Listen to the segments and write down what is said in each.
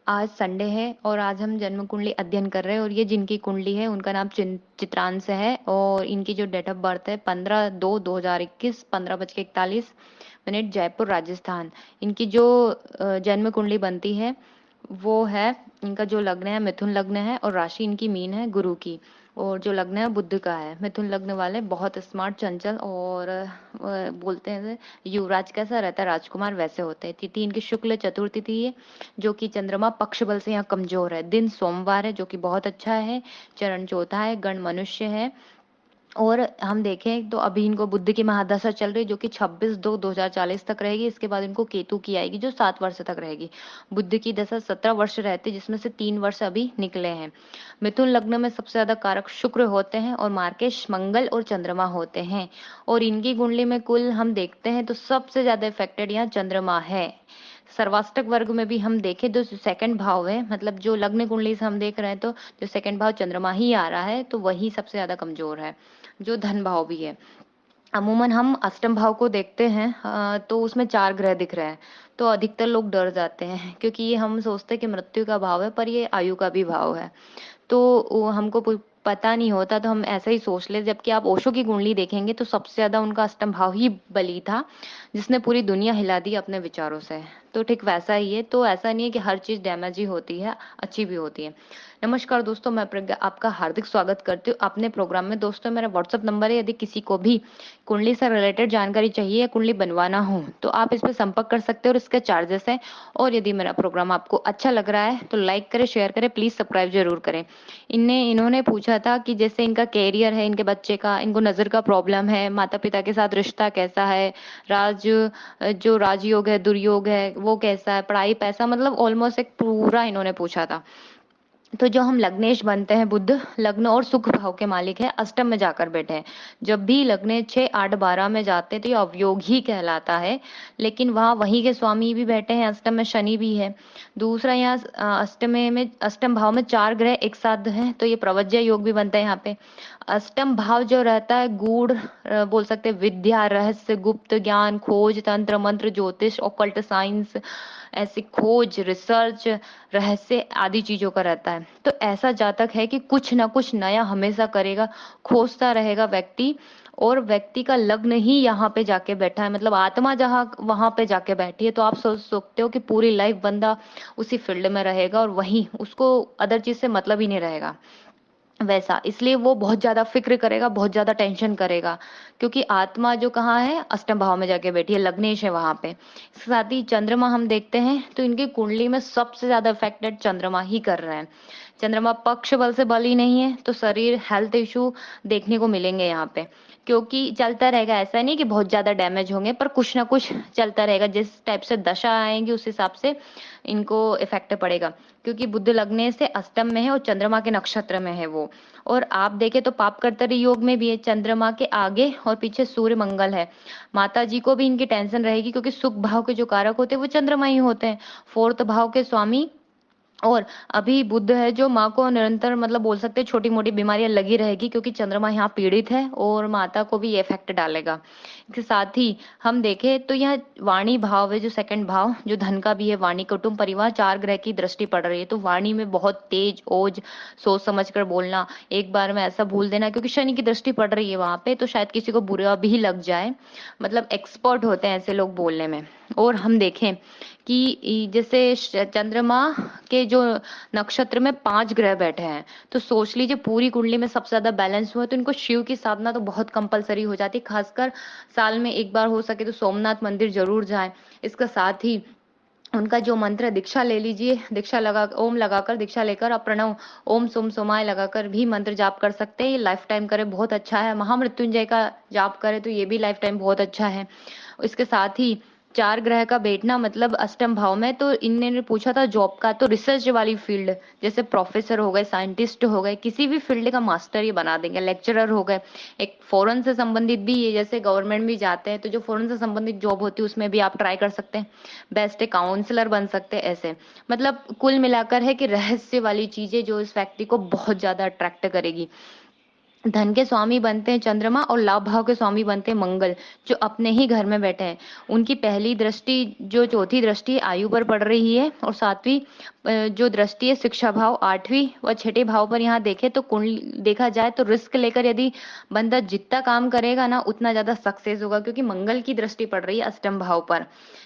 आज संडे है और आज हम जन्म कुंडली अध्ययन कर रहे हैं और ये जिनकी कुंडली है उनका नाम चित्रांश है और इनकी जो डेट ऑफ बर्थ है 15/2/2021 15:41 जयपुर राजस्थान। इनकी जो जन्म कुंडली बनती है वो है, इनका जो लग्न है मिथुन लग्न है और राशि इनकी मीन है गुरु की, और जो लग्न है बुध का है। मिथुन लग्न वाले बहुत स्मार्ट, चंचल और बोलते हैं युवराज कैसा रहता है राजकुमार वैसे होते हैं। तिथि इनकी शुक्ल चतुर्थी थी है जो कि चंद्रमा पक्ष बल से यहाँ कमजोर है। दिन सोमवार है जो कि बहुत अच्छा है। चरण चौथा है, गण मनुष्य है। और हम देखें तो अभी इनको बुध की महादशा चल रही है जो कि 26/2/2040 तक रहेगी। इसके बाद इनको केतु की आएगी जो 7 वर्ष तक रहेगी। बुध की दशा 17 वर्ष रहती है जिसमें से 3 वर्ष अभी निकले हैं। मिथुन लग्न में सबसे ज्यादा कारक शुक्र होते हैं और मार्केश मंगल और चंद्रमा होते हैं। और इनकी कुंडली में कुल हम देखते हैं तो सबसे ज्यादा इफेक्टेड यहाँ चंद्रमा है। सर्वाष्टक वर्ग में भी हम देखें तो सेकंड भाव है, मतलब जो लग्न कुंडली से हम देख रहे हैं तो जो सेकंड भाव चंद्रमा ही आ रहा है तो वही सबसे ज्यादा कमजोर है, जो धन भाव भी है। अमूमन हम अष्टम भाव को देखते हैं तो उसमें 4 ग्रह दिख रहे हैं तो अधिकतर लोग डर जाते हैं क्योंकि ये हम सोचते हैं कि मृत्यु का भाव है पर ये आयु का भी भाव है। तो हमको पता नहीं होता तो हम ऐसा ही सोच ले, जबकि आप ओशो की कुंडली देखेंगे तो सबसे ज्यादा उनका अष्टम भाव ही बली था जिसने पूरी दुनिया हिला दी अपने विचारों से। तो ठीक वैसा ही है, तो ऐसा नहीं है कि हर चीज डैमेज ही होती है, अच्छी भी होती है। नमस्कार दोस्तों, मैं प्रज्ञा आपका हार्दिक स्वागत करती हूँ अपने प्रोग्राम में। दोस्तों मेरा व्हाट्सअप नंबर है, यदि किसी को भी कुंडली से रिलेटेड जानकारी चाहिए या कुंडली बनवाना हो तो आप इस पर संपर्क कर सकते हो और इसके चार्जेस है। और यदि मेरा प्रोग्राम आपको अच्छा लग रहा है तो लाइक करें, शेयर करें, प्लीज सब्सक्राइब जरूर करें। इन्होंने पूछा था कि जैसे इनका कैरियर है, इनके बच्चे का, इनको नजर का प्रॉब्लम है, माता पिता के साथ रिश्ता कैसा है, जो राजयोग है दुर्योग है वो कैसा है, पढ़ाई पैसा, मतलब ऑलमोस्ट एक पूरा इन्होंने पूछा था। तो जो हम लग्नेश बनते हैं, बुध लग्न और सुख भाव के मालिक है, अष्टम में जाकर बैठे हैं। जब भी लग्ने 6 8 12 में जाते हैं तो ये अवयोग ही कहलाता है, लेकिन वहां वहीं के स्वामी भी बैठे हैं, अष्टम में शनि भी है। दूसरा यहाँ अष्टम भाव में 4 ग्रह एक साथ हैं तो ये प्रवज्य योग भी बनता है यहाँ पे। अष्टम भाव जो रहता है गूढ़, बोल सकते हैं विद्या, रहस्य, गुप्त ज्ञान, खोज, तंत्र मंत्र, ज्योतिष, ऑकल्ट साइंस, ऐसी खोज, रिसर्च, रहस्य आदि चीजों का रहता है। तो ऐसा जातक है कि कुछ ना कुछ नया हमेशा करेगा, खोजता रहेगा व्यक्ति। और व्यक्ति का लग्न ही यहाँ पे जाके बैठा है, मतलब आत्मा जहाँ वहां पे जाके बैठी है, तो आप सोच सकते हो कि पूरी लाइफ बंदा उसी फील्ड में रहेगा और वही उसको अदर चीज से मतलब ही नहीं रहेगा वैसा। इसलिए वो बहुत ज्यादा फिक्र करेगा, बहुत ज्यादा टेंशन करेगा, क्योंकि आत्मा जो कहाँ है, अष्टम भाव में जाके बैठी है, लग्नेश है वहां पे। इसके साथ ही चंद्रमा हम देखते हैं तो इनकी कुंडली में सबसे ज्यादा इफेक्टेड चंद्रमा ही कर रहे हैं। चंद्रमा पक्ष बल से बल ही नहीं है तो शरीर हेल्थ इशू देखने को मिलेंगे यहाँ पे, क्योंकि चलता रहेगा। ऐसा नहीं कि बहुत ज्यादा डैमेज होंगे पर कुछ ना कुछ चलता रहेगा, जिस टाइप से दशा आएंगी उस हिसाब से इनको इफेक्ट पड़ेगा। क्योंकि बुध लगने से अष्टम में है और चंद्रमा के नक्षत्र में है वो। और आप देखें तो पापकर्तरी योग में भी है, चंद्रमा के आगे और पीछे सूर्य मंगल है। माता जी को भी इनकी टेंशन रहेगी क्योंकि सुख भाव के जो कारक होते हैं वो चंद्रमा ही होते हैं, फोर्थ भाव के स्वामी। और अभी बुध है जो माँ को निरंतर, मतलब बोल सकते हैं छोटी मोटी बीमारियां लगी रहेगी क्योंकि चंद्रमा यहाँ पीड़ित है और माता को भी ये इफेक्ट डालेगा। इसके साथ ही हम देखें तो यह वाणी भाव है जो सेकंड भाव, जो धन का भी है, वाणी, कुटुंब, परिवार, 4 ग्रह की दृष्टि पड़ रही है तो वाणी में बहुत तेज ओज, सोच समझ कर बोलना, एक बार में ऐसा भूल देना, क्योंकि शनि की दृष्टि पड़ रही है वहां पे तो शायद किसी को बुरा भी लग जाए। मतलब एक्सपर्ट होते हैं ऐसे लोग बोलने में। और हम देखें कि जैसे चंद्रमा के जो नक्षत्र में 5 ग्रह बैठे हैं तो सोच लीजिए पूरी कुंडली में सबसे ज्यादा बैलेंस हुआ है, तो इनको शिव की साधना तो बहुत कंपलसरी हो जाती है। खासकर साल में एक बार हो सके तो सोमनाथ मंदिर जरूर जाएं। इसका साथ ही उनका जो मंत्र है, दीक्षा ले लीजिए, दीक्षा लगा, ओम लगाकर दीक्षा लेकर आप प्रणव ओम सोम सोमाय लगाकर भी मंत्र जाप कर सकते हैं। ये लाइफ टाइम करे बहुत अच्छा है। महामृत्युंजय का जाप करे तो ये भी लाइफ टाइम बहुत अच्छा है। इसके साथ ही 4 ग्रह का बैठना मतलब अष्टम भाव में, तो इनने पूछा था जॉब का, तो रिसर्च वाली फील्ड, जैसे प्रोफेसर हो गए, साइंटिस्ट हो गए, किसी भी फील्ड का मास्टर ये बना देंगे, लेक्चरर हो गए। एक फॉरेन से संबंधित भी, ये जैसे गवर्नमेंट भी जाते हैं तो जो फॉरेन से संबंधित जॉब होती है उसमें भी आप ट्राई कर सकते हैं। बेस्ट काउंसलर बन सकते हैं ऐसे। मतलब कुल मिलाकर है कि रहस्य वाली चीजें जो इस व्यक्ति को बहुत ज्यादा अट्रैक्ट करेगी। धन के स्वामी बनते हैं चंद्रमा और लाभ भाव के स्वामी बनते हैं मंगल, जो अपने ही घर में बैठे हैं। उनकी पहली दृष्टि जो चौथी दृष्टि आयु पर पड़ रही है, और सातवीं जो दृष्टि है शिक्षा भाव, आठवीं व छठे भाव पर यहाँ देखे तो कुंडली देखा जाए तो रिस्क लेकर यदि बंदा जितना काम करेगा ना उतना ज्यादा सक्सेस होगा, क्योंकि मंगल की दृष्टि पड़ रही है अष्टम भाव पर।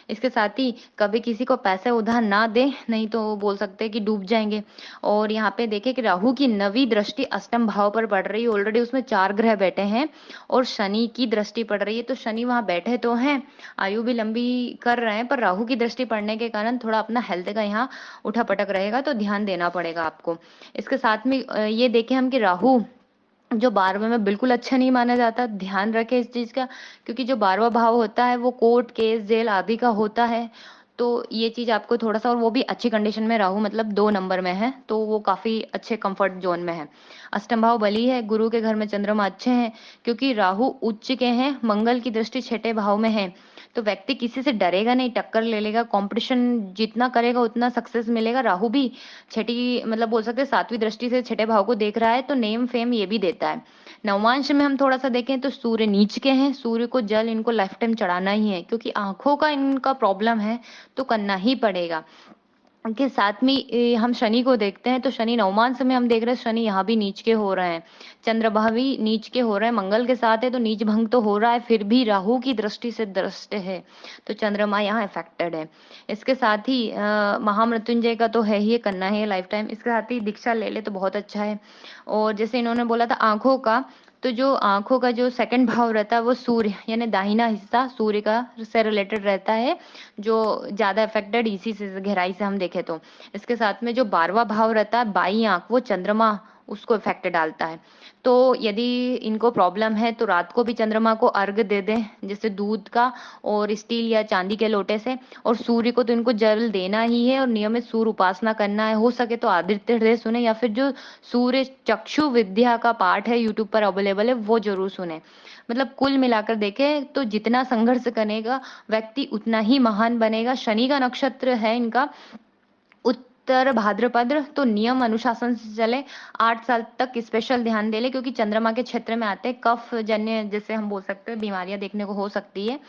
इसके साथ ही कभी किसी को पैसे उधार ना दे, नहीं तो वो बोल सकते हैं कि डूब जाएंगे। और यहाँ पे देखे कि राहु की नवी दृष्टि अष्टम भाव पर पड़ रही है, ऑलरेडी उसमें 4 ग्रह बैठे हैं, और शनि की दृष्टि पड़ रही है, तो शनि वहां बैठे तो हैं, आयु भी लंबी कर रहे हैं, पर राहु की दृष्टि पड़ने के कारण थोड़ा अपना हेल्थ का यहाँ उठापटक रहेगा, तो ध्यान देना पड़ेगा आपको। इसके साथ में ये देखें हम कि राहु जो 12वें में बिल्कुल अच्छा नहीं माना जाता, ध्यान रखें इस चीज का, क्योंकि जो 12वां भाव होता है वो कोर्ट केस जेल आदि का होता है। तो ये चीज आपको थोड़ा सा, और वो भी अच्छी कंडीशन में राहु मतलब 2 नंबर में है, तो वो काफी अच्छे कंफर्ट जोन में है। अष्टम भाव बली है, गुरु के घर में चंद्रमा अच्छे हैं, क्योंकि राहु उच्च के हैं, मंगल की दृष्टि छठे भाव में है, तो व्यक्ति किसी से डरेगा नहीं, टक्कर ले लेगा, कंपटीशन जितना करेगा उतना सक्सेस मिलेगा। राहु भी छठी मतलब बोल सकते हैं 7वीं दृष्टि से छठे भाव को देख रहा है, तो नेम फेम ये भी देता है। नवमांश में हम थोड़ा सा देखें तो सूर्य नीच के हैं, सूर्य को जल इनको लाइफ टाइम चढ़ाना ही है, क्योंकि आंखों का इनका प्रॉब्लम है, तो करना ही पड़ेगा। के साथ में हम शनि को देखते हैं, तो शनि नवमांश में हम देख रहे हैं शनि यहाँ भी नीच के हो रहे हैं, चंद्रमा भी नीच के हो रहे हैं, मंगल के साथ है तो नीच भंग तो हो रहा है, फिर भी राहु की दृष्टि से दृष्ट है, तो चंद्रमा यहाँ इफेक्टेड है। इसके साथ ही महामृत्युंजय का तो है ही, करना है लाइफ टाइम। इसके साथ ही दीक्षा ले ले तो बहुत अच्छा है। और जैसे इन्होंने बोला था आंखों का, तो जो आंखों का जो सेकंड भाव रहता है वो सूर्य यानी दाहिना हिस्सा सूर्य का से रिलेटेड रहता है, जो ज्यादा अफेक्टेड इसी से गहराई से हम देखें तो। इसके साथ में जो 12वां भाव रहता है बाई आंख, वो चंद्रमा उसको इफेक्ट डालता है। तो यदि इनको प्रॉब्लम है तो रात को भी चंद्रमा को अर्घ दे दें, जैसे दूध का और स्टील या चांदी के लोटे से, और सूर्य को तो इनको जल देना ही है, और नियमित सूर्य उपासना करना है, हो सके तो आदित्य हृदय सुने, या फिर जो सूर्य चक्षु विद्या का पाठ है यूट्यूब पर अवेलेबल है वो जरूर सुने। मतलब कुल मिलाकर देखें तो जितना संघर्ष करेगा व्यक्ति उतना ही महान बनेगा। शनि का नक्षत्र है इनका उत्तर भाद्रपद, तो नियम अनुशासन से चले, 8 साल तक स्पेशल ध्यान दे ले, क्योंकि चंद्रमा के क्षेत्र में आते हैं कफ जन्य जैसे हम बोल सकते हैं बीमारियां देखने को हो सकती है।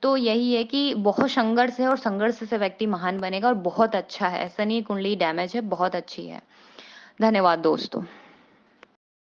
तो यही है कि बहुत संघर्ष है, और संघर्ष से व्यक्ति महान बनेगा, और बहुत अच्छा है, शनि कुंडली डैमेज है बहुत अच्छी है। धन्यवाद दोस्तों।